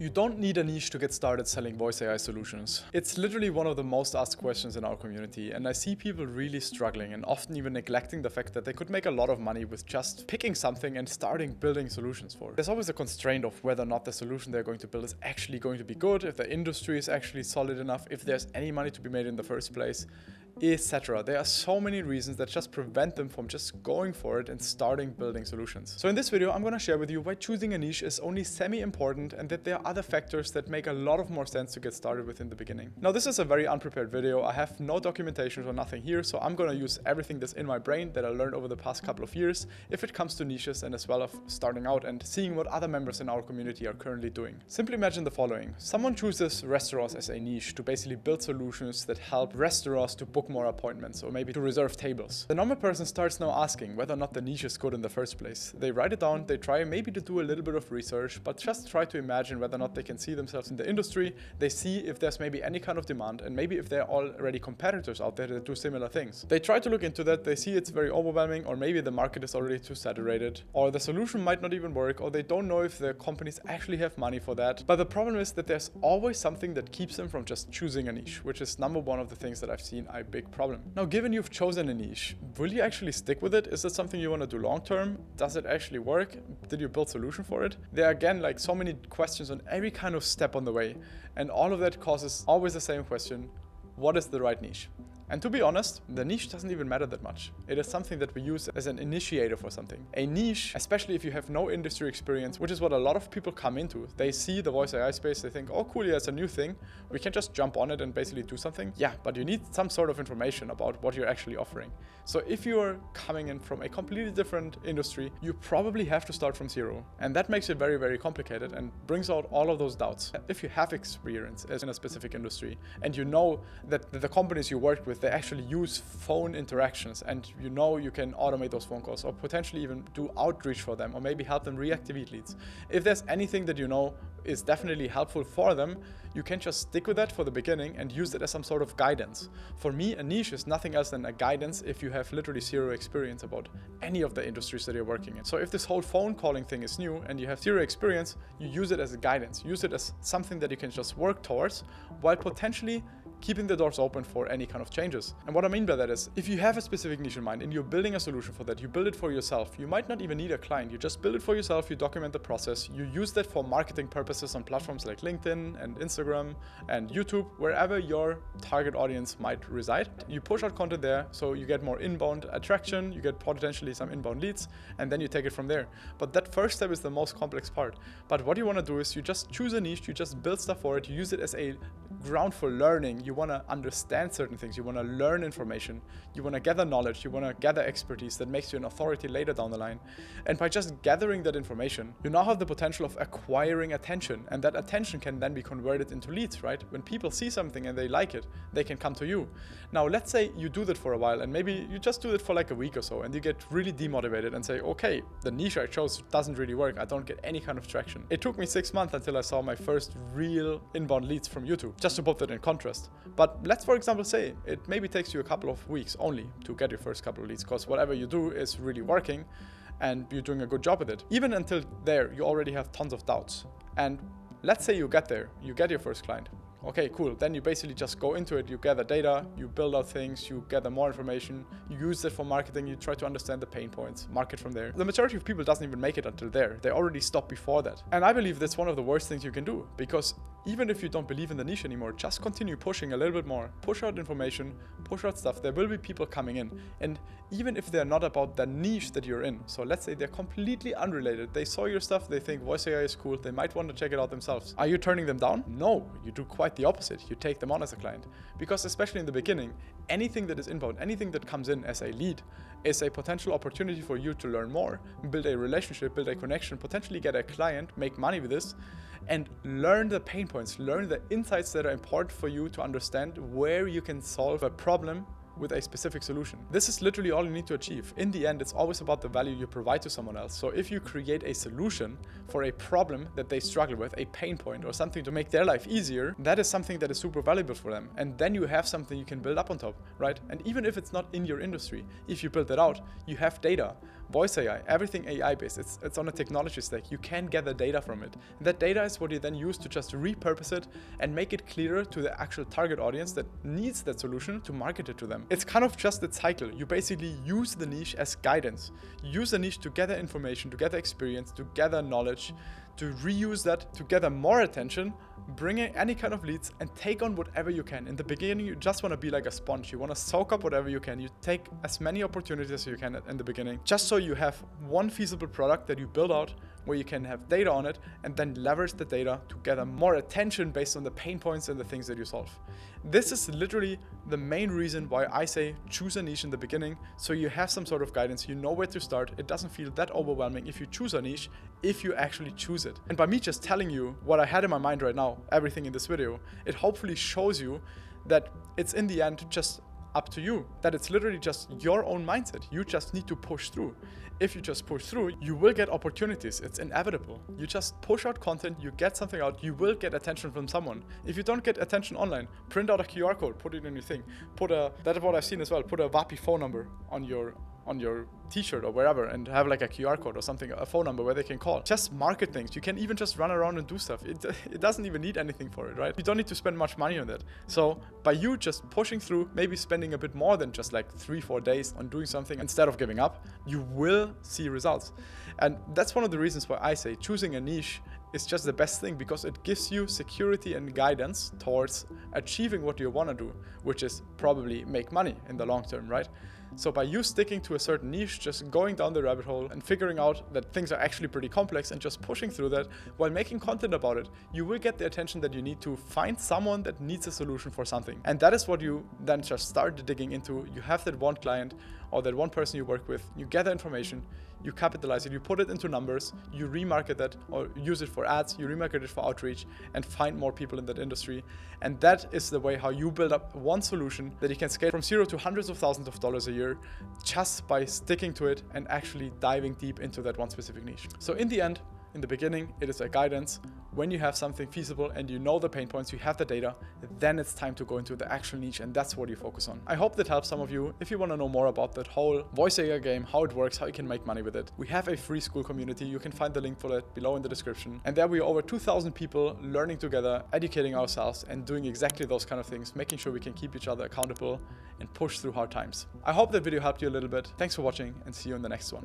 You don't need a niche to get started selling voice AI solutions. It's literally one of the most asked questions in our community, and I see people really struggling and often even neglecting the fact that they could make a lot of money with just picking something and starting building solutions for it. There's always a constraint of whether or not the solution they're going to build is actually going to be good, if the industry is actually solid enough, if there's any money to be made in the first place, etc. There are so many reasons that just prevent them from just going for it and starting building solutions. So in this video, I'm going to share with you why choosing a niche is only semi-important and that there are other factors that make a lot of more sense to get started with in the beginning. Now, this is a very unprepared video. I have no documentation or nothing here, so I'm going to use everything that's in my brain that I learned over the past couple of years if it comes to niches and as well of starting out and seeing what other members in our community are currently doing. Simply imagine the following. Someone chooses restaurants as a niche to basically build solutions that help restaurants to book more appointments or maybe to reserve tables. The normal person starts now asking whether or not the niche is good in the first place. They write it down, they try maybe to do a little bit of research, but just try to imagine whether or not they can see themselves in the industry. They see if there's maybe any kind of demand and maybe if there are already competitors out there that do similar things. They try to look into that, they see it's very overwhelming, or maybe the market is already too saturated, or the solution might not even work, or they don't know if the companies actually have money for that. But the problem is that there's always something that keeps them from just choosing a niche, which is number one of the things that I've seen a big problem. Now, given you've chosen a niche, will you actually stick with it? Is it something you want to do long term? Does it actually work? Did you build a solution for it? There are again like so many questions on every kind of step on the way, and all of that causes always the same question: what is the right niche? And to be honest, the niche doesn't even matter that much. It is something that we use as an initiator for something. A niche, especially if you have no industry experience, which is what a lot of people come into. They see the voice AI space, they think, oh cool, yeah, it's a new thing. We can just jump on it and basically do something. Yeah, but you need some sort of information about what you're actually offering. So if you're coming in from a completely different industry, you probably have to start from zero. And that makes it very, very complicated and brings out all of those doubts. If you have experience in a specific industry and you know that the companies you work with, they actually use phone interactions, and you know you can automate those phone calls or potentially even do outreach for them or maybe help them reactivate leads. If there's anything that you know is definitely helpful for them, you can just stick with that for the beginning and use it as some sort of guidance. For me, a niche is nothing else than a guidance if you have literally zero experience about any of the industries that you're working in. So if this whole phone calling thing is new and you have zero experience, you use it as a guidance. Use it as something that you can just work towards while potentially keeping the doors open for any kind of changes. And what I mean by that is, if you have a specific niche in mind and you're building a solution for that, you build it for yourself, you might not even need a client, you just build it for yourself, you document the process, you use that for marketing purposes on platforms like LinkedIn and Instagram and YouTube, wherever your target audience might reside. You push out content there, so you get more inbound attraction, you get potentially some inbound leads, and then you take it from there. But that first step is the most complex part. But what you want to do is you just choose a niche, you just build stuff for it, you use it as a ground for learning. You want to understand certain things, you want to learn information, you want to gather knowledge, you want to gather expertise that makes you an authority later down the line. And by just gathering that information, you now have the potential of acquiring attention, and that attention can then be converted into leads, right? When people see something and they like it, they can come to you. Now, let's say you do that for a while and maybe you just do it for like a week or so and you get really demotivated and say, okay, the niche I chose doesn't really work. I don't get any kind of traction. It took me 6 months until I saw my first real inbound leads from YouTube, just to put that in contrast. But let's, for example, say it maybe takes you a couple of weeks only to get your first couple of leads, because whatever you do is really working and you're doing a good job with it. Even until there, you already have tons of doubts. And let's say you get there, you get your first client. Okay, cool. Then you basically just go into it, you gather data, you build out things, you gather more information, you use it for marketing, you try to understand the pain points, market from there. The majority of people doesn't even make it until there. They already stop before that. And I believe that's one of the worst things you can do, because even if you don't believe in the niche anymore, just continue pushing a little bit more. Push out information, push out stuff. There will be people coming in. And even if they're not about the niche that you're in, so let's say they're completely unrelated, they saw your stuff, they think voice AI is cool, they might want to check it out themselves. Are you turning them down? No, you do quite the opposite. You take them on as a client. Because especially in the beginning, anything that is inbound, anything that comes in as a lead is a potential opportunity for you to learn more, build a relationship, build a connection, potentially get a client, make money with this, and learn the pain points, learn the insights that are important for you to understand where you can solve a problem with a specific solution. This is literally all you need to achieve. In the end, it's always about the value you provide to someone else. So if you create a solution for a problem that they struggle with, a pain point or something to make their life easier, that is something that is super valuable for them. And then you have something you can build up on top, right? And even if it's not in your industry, if you build it out, you have data. voice AI, everything AI based. It's on a technology stack. You can gather data from it. And that data is what you then use to just repurpose it and make it clearer to the actual target audience that needs that solution to market it to them. It's kind of just a cycle. You basically use the niche as guidance. You use the niche to gather information, to gather experience, to gather knowledge, to reuse that to gather more attention, bring in any kind of leads, and take on whatever you can. In the beginning, you just want to be like a sponge. You want to soak up whatever you can. You take as many opportunities as you can in the beginning, just so you have one feasible product that you build out where you can have data on it and then leverage the data to gather more attention based on the pain points and the things that you solve. This is literally the main reason why I say choose a niche in the beginning, so you have some sort of guidance, you know where to start. It doesn't feel that overwhelming if you choose a niche, if you actually choose it. And by me just telling you what I had in my mind right now, everything in this video, it hopefully shows you that it's in the end just up to you, that it's literally just your own mindset. You just need to push through. If you just push through, you will get opportunities. It's inevitable. You just push out content, you get something out, you will get attention from someone. If you don't get attention online, print out a QR code, put it in your thing. That's what I've seen as well. Put a VAPI phone number on your t-shirt or wherever and have like a QR code or something, a phone number where they can call. Just market things. You can even just run around and do stuff. It doesn't even need anything for it, right? You don't need to spend much money on that. So by you just pushing through, maybe spending a bit more than just like 3-4 days on doing something instead of giving up, you will see results. And that's one of the reasons why I say choosing a niche is just the best thing, because it gives you security and guidance towards achieving what you want to do, which is probably make money in the long term, right? So by you sticking to a certain niche, just going down the rabbit hole and figuring out that things are actually pretty complex and just pushing through that while making content about it, you will get the attention that you need to find someone that needs a solution for something. And that is what you then just start digging into. You have that one client or that one person you work with, you gather information, you capitalize it, you put it into numbers, you remarket that or use it for ads, you remarket it for outreach and find more people in that industry. And that is the way how you build up one solution that you can scale from zero to hundreds of thousands of dollars a year just by sticking to it and actually diving deep into that one specific niche. So in the end, in the beginning, it is a guidance. When you have something feasible and you know the pain points, you have the data, then it's time to go into the actual niche, and that's what you focus on. I hope that helps some of you. If you want to know more about that whole voice AI game, how it works, how you can make money with it, we have a free school community. You can find the link for that below in the description. And there we are over 2,000 people learning together, educating ourselves, and doing exactly those kind of things, making sure we can keep each other accountable and push through hard times. I hope that video helped you a little bit. Thanks for watching and see you in the next one.